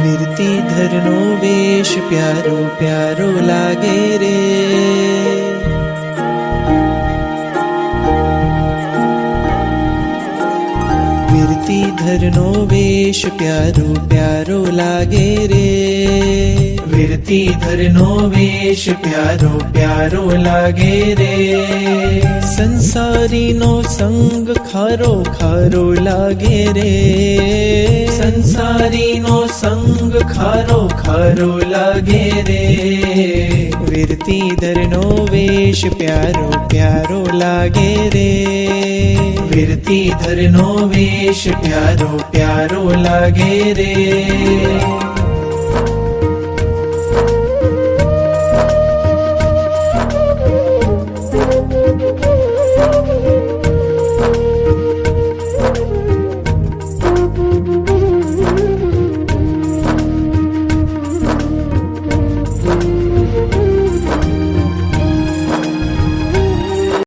વીરતીધરનો વેશ પ્યારો પ્યારો લાગે રે. વીરતીધરનો વેશ પ્યારો પ્યારો લાગે રે. વીરતીધરનો વેશ પ્યારો પ્યારો લાગે રે. સંસારીનો સંગ ખારો ખારો લાગે રે. સંસારીનો સંગ ખારો ખારો લાગે રે. વીરતીધરનો વેશ પ્યારો પ્યારો લાગે રે. વીરતીધરનો વેશ પ્યારો પ્યારો લાગે રે.